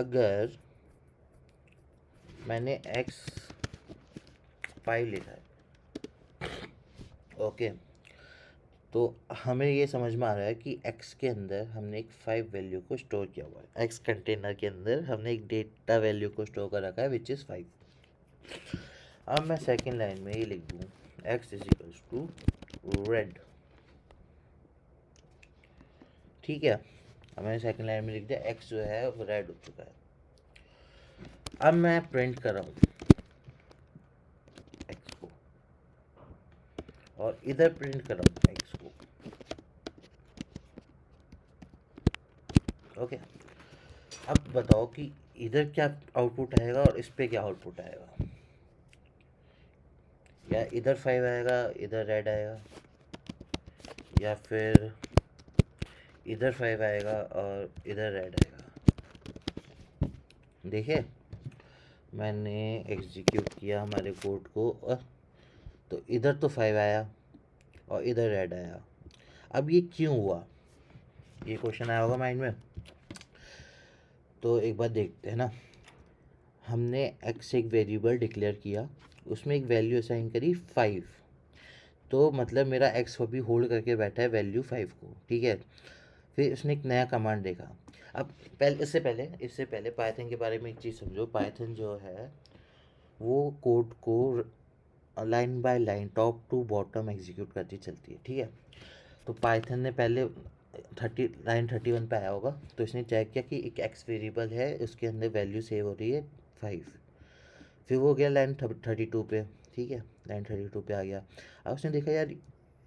अगर मैंने x5 लिखा है, ओके, तो हमें ये समझ में आ रहा है कि x के अंदर हमने एक 5 वैल्यू को स्टोर किया हुआ है। x कंटेनर के अंदर हमने एक डेटा वैल्यू को स्टोर कर रखा है विच इज़ 5। अब मैं सेकेंड लाइन में ये लिख दूँ x is equals to red, ठीक है। अब मैंने सेकेंड लाइन में लिख दिया x जो है वो रेड हो चुका है। अब मैं प्रिंट कर रहा हूँ x को और इधर प्रिंट कर रहा हूँ x को, ओके। अब बताओ कि इधर क्या आउटपुट आएगा और इस पे क्या आउटपुट आएगा। या इधर 5 आएगा, इधर रेड आएगा, या फिर इधर 5 आएगा और इधर रेड आएगा। देखिए मैंने एग्जीक्यूट किया हमारे कोड को और तो इधर तो 5 आया और इधर रेड आया। अब ये क्यों हुआ, ये क्वेश्चन आया होगा माइंड में। तो एक बार देखते हैं ना, हमने x एक वेरिएबल डिक्लेयर किया, उसमें एक वैल्यू असाइन करी 5, तो मतलब मेरा x अभी होल्ड करके बैठा है वैल्यू 5 को, ठीक है। फिर उसने एक नया कमांड देखा। अब इससे पहले पाइथन के बारे में एक चीज़ समझो। पाइथन जो है वो कोड को line by line top to bottom execute करती चलती है, ठीक है। तो पाइथन ने पहले लाइन 31 पे आया होगा, तो इसने चेक किया कि एक एक्स वेरिएबल है, उसके अंदर वैल्यू सेव हो रही है 5। फिर वो गया लाइन 32 पे, ठीक है, लाइन 32 पे आ गया। अब उसने देखा यार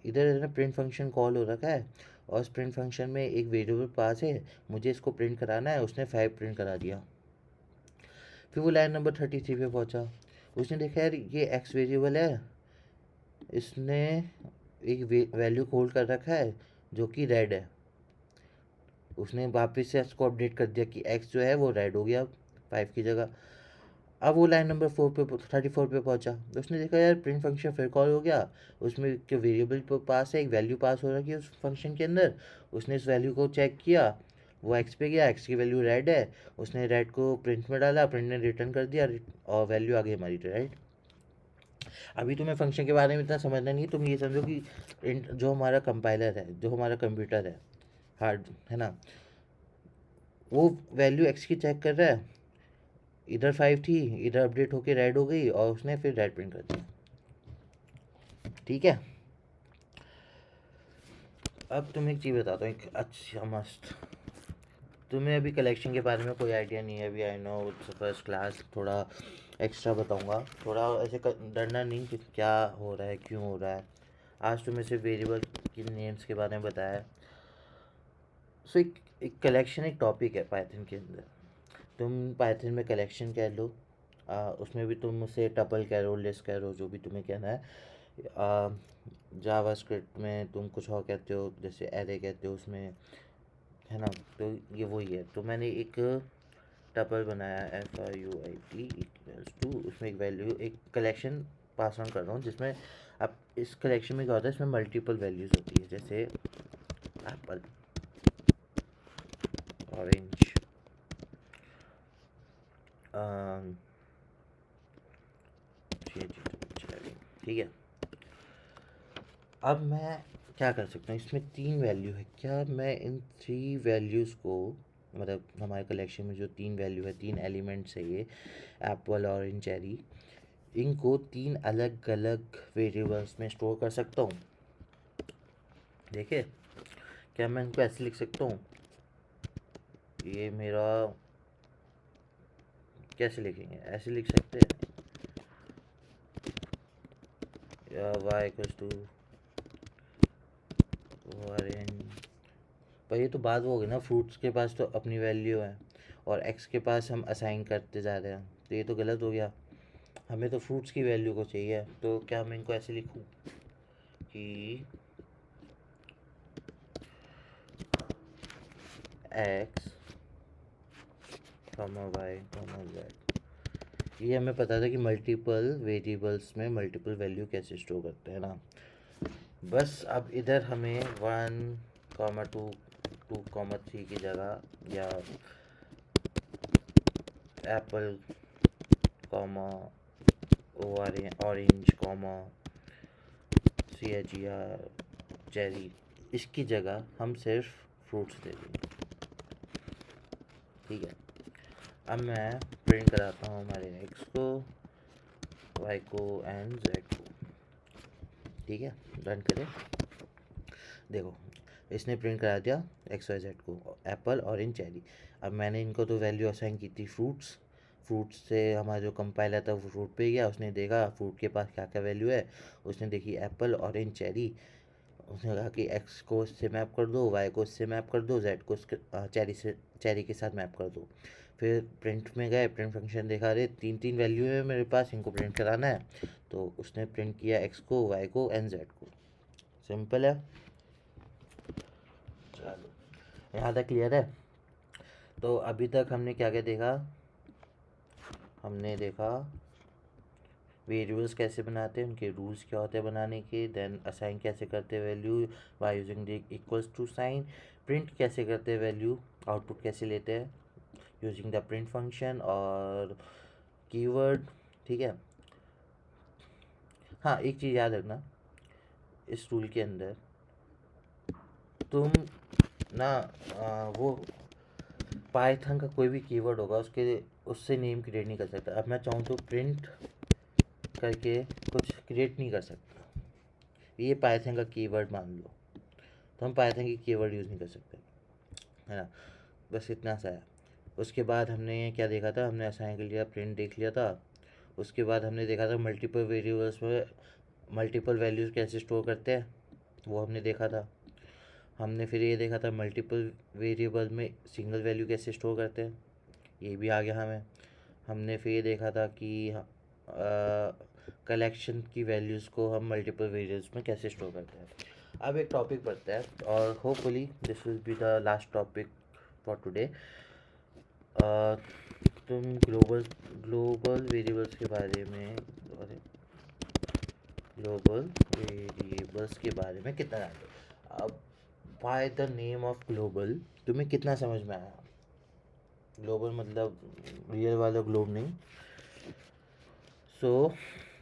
इधर है ना प्रिंट फंक्शन कॉल हो रखा है और उस प्रिंट फंक्शन में एक वेरिएबल पास है, मुझे इसको प्रिंट कराना है, उसने 5 प्रिंट करा दिया। फिर वो लाइन नंबर 33 पे पहुंचा, उसने देखा यार ये एक्स वेरिएबल है, इसने एक वैल्यू होल्ड कर रखा है जो कि रेड है, उसने वापस से इसको अपडेट कर दिया कि एक्स जो है वो रेड हो गया 5 की जगह। अब वो लाइन नंबर 34 पे पहुंचा, तो उसने देखा यार प्रिंट फंक्शन फिर कॉल हो गया, उसमें के वेरिएबल पास है, एक वैल्यू पास हो रही है उस फंक्शन के अंदर, उसने इस वैल्यू को चेक किया, वो एक्स पे गया, एक्स की वैल्यू रेड है, उसने रेड को प्रिंट में डाला, प्रिंट ने रिटर्न कर दिया और वैल्यू आ गई हमारी राइट। अभी तुम्हें फंक्शन के बारे में इतना समझना नहीं है, तुम ये समझो कि जो हमारा कंपाइलर है, जो हमारा कंप्यूटर है, हार्ड है ना, वो वैल्यू एक्स की चेक कर रहा है, इधर 5 थी, इधर अपडेट होके रेड हो गई और उसने फिर रेड प्रिंट कर दिया, ठीक है। अब तुम्हें एक चीज़ बताता हूँ, एक अच्छा मस्त, तुम्हें अभी कलेक्शन के बारे में कोई आइडिया नहीं है अभी, आई नो फर्स्ट क्लास, थोड़ा एक्स्ट्रा बताऊंगा, थोड़ा ऐसे डरना नहीं कि क्या हो रहा है क्यों हो रहा है। आज तुम्हें सिर्फ वेरिएबल की नेम्स के बारे में बताया है। सो एक कलेक्शन एक टॉपिक है पाइथन के अंदर, तुम पाइथन में कलेक्शन कह लो, उसमें भी तुम उसे टपल कह लो, लिस्ट कह लो, जो भी तुम्हें कहना है। जावास्क्रिप्ट में तुम कुछ और कहते हो, जैसे एरे कहते हो उसमें, है ना। तो ये वही है। तो मैंने एक टपल बनाया FRUIT इक्वल्स टू, उसमें एक वैल्यू, एक कलेक्शन पास ऑन कर रहा हूँ, जिसमें अब इस कलेक्शन में क्या होता है, इसमें मल्टीपल वैल्यूज़ होती है, जैसे एप्पल, ऑरेंज, ठीक है। अब मैं क्या कर सकता हूँ, इसमें 3 वैल्यू है, क्या मैं इन 3 वैल्यूज़ को, मतलब हमारे कलेक्शन में जो 3 वैल्यू है, 3 एलिमेंट्स है ये एप्पल, ऑरेंज, चेरी, इनको 3 अलग अलग वेरिएबल्स में स्टोर कर सकता हूँ। देखिए क्या मैं इनको ऐसे लिख सकता हूँ, ये मेरा, कैसे लिखेंगे, ऐसे लिख सकते हैं, y इक्वल्स टू ऑरेंज, पर ये तो बात वो होगी ना, फ्रूट्स के पास तो अपनी वैल्यू है और एक्स के पास हम असाइन करते जा रहे हैं, तो ये तो गलत हो गया। हमें तो फ्रूट्स की वैल्यू को चाहिए, तो क्या मैं इनको ऐसे लिखूं कि X comma Y comma Z, ये हमें पता था कि मल्टीपल वेरिएबल्स में मल्टीपल वैल्यू कैसे स्टोर करते हैं ना। बस अब इधर हमें 1, 2, 2, 3 की जगह, या Apple comma orange comma CHER cherry, इसकी जगह हम सिर्फ फ्रूट्स दे देंगे। ठीक है, अब मैं प्रिंट कराता हूँ हमारे एक्स को, वाई को एंड जेड को। ठीक है, रन करें। देखो इसने प्रिंट करा दिया एक्स वाई जेड को, एप्पल ऑरेंज चेरी। अब मैंने इनको तो वैल्यू असाइन की थी फ्रूट्स, फ्रूट्स से हमारा जो कंपाइलर था वो फ्रूट पे गया, उसने देखा फ्रूट के पास क्या क्या वैल्यू है, उसने देखी एप्पल ऑरेंज चेरी, उसने कहा कि एक्स को इससे मैप कर दो, वाई को इससे मैप कर दो, जेड को चेरी के साथ मैप कर दो। फिर प्रिंट में गए, प्रिंट फंक्शन देखा, अरे तीन तीन वैल्यू है मेरे पास, इनको प्रिंट कराना है, तो उसने प्रिंट किया एक्स को, वाई को एंड जेड को। सिंपल है। चलो यहाँ तक क्लियर है। तो अभी तक हमने क्या क्या देखा, हमने देखा वेरिएबल्स कैसे बनाते हैं, उनके रूल्स क्या होते हैं बनाने के, देन असाइन कैसे करते हैं value by using the equals to sign, print कैसे करते हैं वैल्यू, आउटपुट कैसे लेते हैं यूजिंग द प्रिंट फंक्शन और कीवर्ड। ठीक है, हाँ एक चीज़ याद रखना, इस रूल के अंदर तुम ना वो पाइथन का कोई भी कीवर्ड होगा उसके उससे नेम क्रिएट नहीं कर सकता। अब मैं चाहूँ तो प्रिंट करके कुछ क्रिएट नहीं कर सकता, ये पाइथन का कीवर्ड मान लो, तो हम पाइथन की कीवर्ड यूज़ नहीं कर सकते, है ना। बस इतना सा है। उसके बाद हमने क्या देखा था, हमने असाइन कर लिया, प्रिंट देख लिया था। उसके बाद हमने देखा था मल्टीपल वेरिएबल्स में मल्टीपल वैल्यूज़ कैसे स्टोर करते हैं, वो हमने देखा था। हमने फिर ये देखा था मल्टीपल वेरिएबल में सिंगल वैल्यू कैसे स्टोर करते हैं, ये भी आ गया हमें। हमने फिर ये देखा था कि कलेक्शन की वैल्यूज़ को हम मल्टीपल वेरिएबल्स में कैसे स्टोर करते हैं। अब एक टॉपिक बढ़ता है और hopefully this will be the last topic for today. तुम ग्लोबल वेरिएबल्स के बारे में ग्लोबल वेरिएबल्स के बारे में कितना जानते हो। अब by the name of global तुम्हें कितना समझ में आया, ग्लोबल मतलब रियल वाला ग्लोब नहीं। So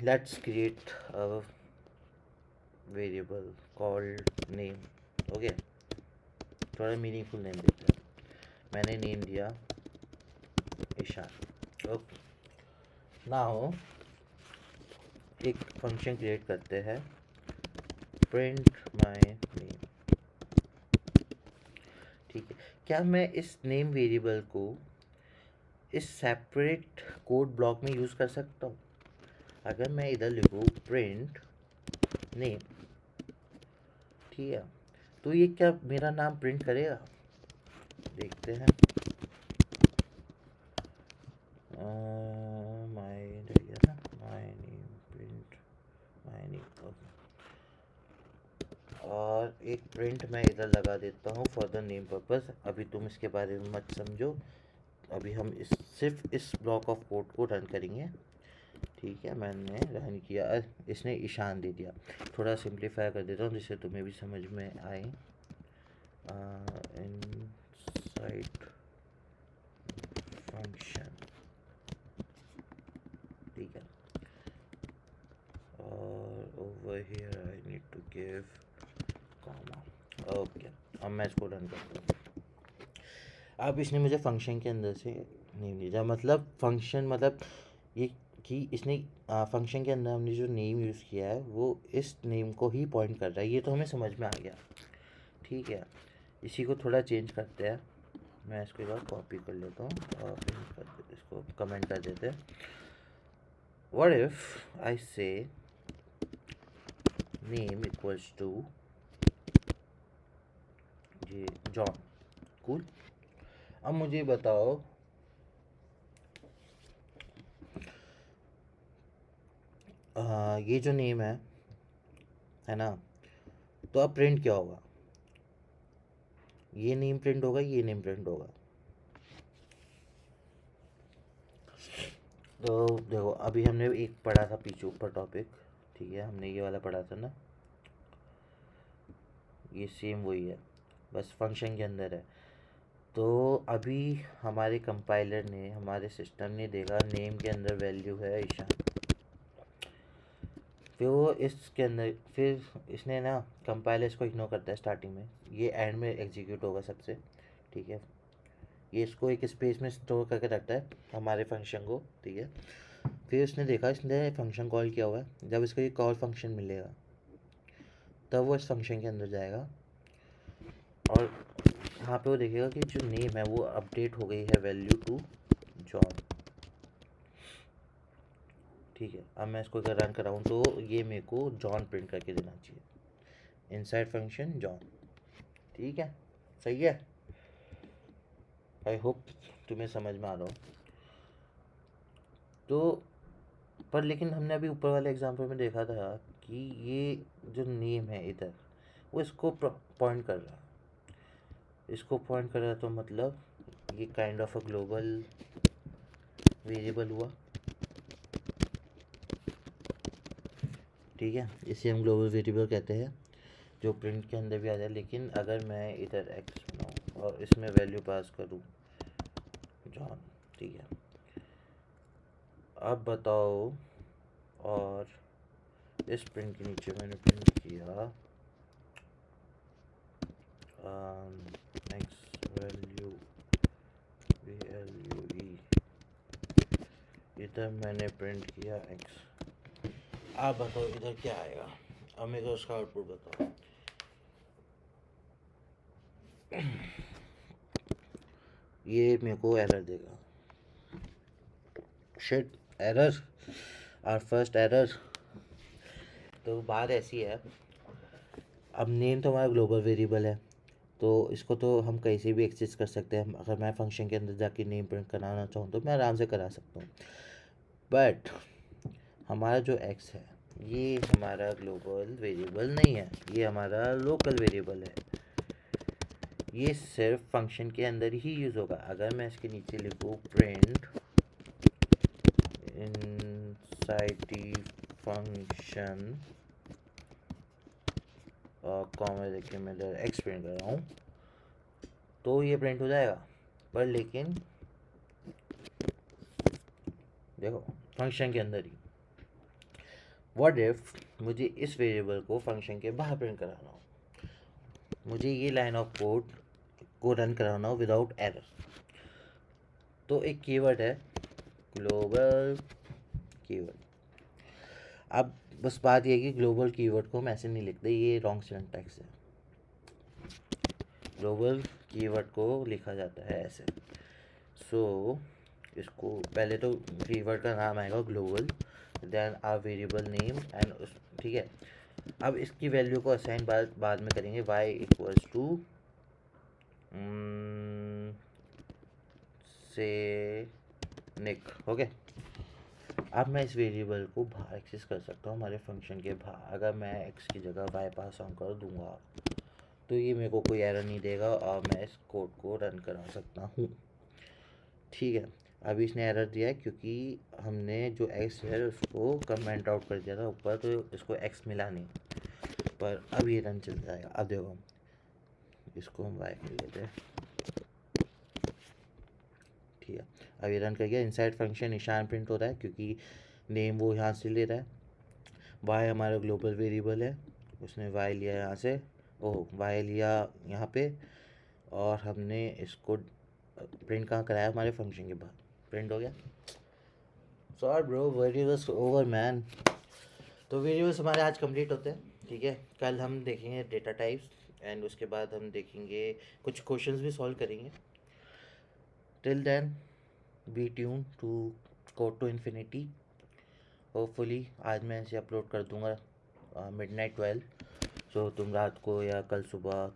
let's create a variable called name. Okay, थोड़ा मीनिंगफुल नेम देते हैं। मैंने नेम दिया ईशान। ओके, नाउ एक फंक्शन क्रिएट करते हैं, प्रिंट माय नेम। ठीक है, क्या मैं इस नेम वेरिएबल को इस सेपरेट कोड ब्लॉक में यूज़ कर सकता हूँ। अगर मैं इधर लिखूँ प्रिंट नेम, ठीक है, तो ये क्या मेरा नाम प्रिंट करेगा, देखते हैं। My name print my name. Okay, और एक प्रिंट मैं इधर लगा देता हूँ फॉर द नेम पर्पस। अभी तुम इसके बारे में मत समझो, अभी हम सिर्फ इस ब्लॉक ऑफ कोड को रन करेंगे। ठीक है, मैंने रन किया, इसने ईशान दे दिया। थोड़ा सिंप्लीफाई कर देता हूँ जिससे तुम्हें भी समझ में आए। इनसाइड फंक्शन, ठीक है, और over here I need to give comma. Okay, अब मैं इसको रन करता हूँ। अब इसने मुझे फंक्शन के अंदर से नेम दिया, मतलब फंक्शन मतलब ये कि इसने फंक्शन के अंदर हमने जो नेम यूज़ किया है वो इस नेम को ही पॉइंट कर रहा है, ये तो हमें समझ में आ गया। ठीक है, इसी को थोड़ा चेंज करते हैं, मैं इसको एक बार कॉपी कर लेता हूँ और इसको कमेंट कर देते हैं। व्हाट इफ आई से नेम इक्वल्स टू ये जॉन, कूल। अब मुझे बताओ ये जो नेम है ना, तो अब प्रिंट क्या होगा, ये नेम प्रिंट होगा, ये नेम प्रिंट होगा। तो देखो अभी हमने एक पढ़ा था पीछे ऊपर टॉपिक, ठीक है, हमने ये वाला पढ़ा था ना, ये सेम वही है, बस फंक्शन के अंदर है। तो अभी हमारे कंपाइलर ने, हमारे सिस्टम ने देखा नेम के अंदर वैल्यू है ईशान। फिर वो इसके अंदर, फिर इसने ना, कंपाइलर इसको इग्नोर करता है स्टार्टिंग में, ये एंड में एग्जीक्यूट होगा सबसे, ठीक है। ये इसको एक स्पेस में स्टोर करके रखता है हमारे फंक्शन को, ठीक है। फिर उसने देखा, इसने फंक्शन कॉल किया हुआ है, जब इसको ये कॉल फंक्शन मिलेगा तब वो इस फंक्शन के अंदर जाएगा और यहाँ पे वो देखेगा कि जो नेम है वो अपडेट हो गई है वैल्यू टू जॉन, ठीक है। अब मैं इसको अगर रन कराऊँ तो ये मेरे को जॉन प्रिंट करके देना चाहिए, इनसाइड फंक्शन जॉन, ठीक है, सही है। आई होप तुम्हें समझ में आ रहा हो। तो पर लेकिन हमने अभी ऊपर वाले एग्जाम्पल में देखा था कि ये जो नेम है इधर, वो इसको पॉइंट कर रहा है, इसको पॉइंट कर रहा है, तो मतलब ये kind of a global variable हुआ, ठीक है। इसे हम ग्लोबल वेरिएबल कहते हैं, जो प्रिंट के अंदर भी आ जाए। लेकिन अगर मैं इधर एक्स बनाऊँ और इसमें वैल्यू पास करूँ जॉन, ठीक है। अब बताओ, और इस प्रिंट के नीचे मैंने प्रिंट किया एक्स वैल्यू VLUE, इधर मैंने प्रिंट किया एक्स। आप बताओ इधर क्या आएगा, अब मेरे को उसका आउटपुट बताओ। ये मेरे को एरर देगा, shit, error, our first error. तो बात ऐसी है, अब नेम तो हमारा ग्लोबल वेरिएबल है, तो इसको तो हम कहीं से भी एक्सेस कर सकते हैं। अगर मैं फंक्शन के अंदर जाके नेम प्रिंट कराना चाहूँ तो मैं आराम से करा सकता हूँ। बट हमारा जो एक्स है ये हमारा ग्लोबल वेरिएबल नहीं है, ये हमारा लोकल वेरिएबल है। ये सिर्फ फंक्शन के अंदर ही यूज़ होगा। अगर मैं इसके नीचे लिखूँ प्रिंट इनसाइड द फंक्शन और कॉमा देखिए मैं इधर एक्स प्रिंट कर रहा हूँ, तो ये प्रिंट हो जाएगा। पर लेकिन देखो फंक्शन के अंदर ही, व्हाट इफ मुझे इस वेरिएबल को फंक्शन के बाहर प्रिंट कराना हो, मुझे ये लाइन ऑफ कोड को रन कराना हो विदाउट एरर, तो एक कीवर्ड है ग्लोबल कीवर्ड। अब बस बात ये है कि ग्लोबल कीवर्ड को हम ऐसे नहीं लिखते, ये रॉन्ग सिंटैक्स है। ग्लोबल कीवर्ड को लिखा जाता है ऐसे। सो इसको पहले तो कीवर्ड का नाम आएगा global, then our variable name end, ठीक है। अब इसकी वैल्यू को असाइन बाद में करेंगे, y इक्वल्स टू से निक, ओके। अब मैं इस वेरिएबल को बाहर एक्सेस कर सकता हूँ हमारे फंक्शन के बाहर। अगर मैं x की जगह y पास ऑन कर दूंगा तो ये मेरे को कोई एरर नहीं देगा और मैं इस कोड को रन करा सकता हूँ, ठीक है। अभी इसने एरर दिया है क्योंकि हमने जो x है उसको कमेंट आउट कर दिया था ऊपर, तो इसको x मिला नहीं, पर अब ये रन चल जाएगा। अब देखो इसको हम y कर लेते हैं, ठीक है। अब ये रन कर गया, इनसाइड फंक्शन ईशान प्रिंट हो रहा है क्योंकि नेम वो यहाँ से ले रहा है। y हमारा ग्लोबल वेरिएबल है, उसने y लिया यहाँ से, y लिया यहाँ पे, और हमने इसको प्रिंट कहाँ कराया, हमारे फंक्शन के बाद प्रिंट हो गया। Sorry bro, variables over man. तो वेरिएबल्स हमारे आज कंप्लीट होते हैं, ठीक है। कल हम देखेंगे डेटा टाइप्स एंड उसके बाद हम देखेंगे कुछ क्वेश्चंस भी सॉल्व करेंगे। Till then be tuned to code to infinity. Hopefully आज मैं इसे अपलोड कर दूंगा मिडनाइट 12, सो तुम रात को या कल सुबह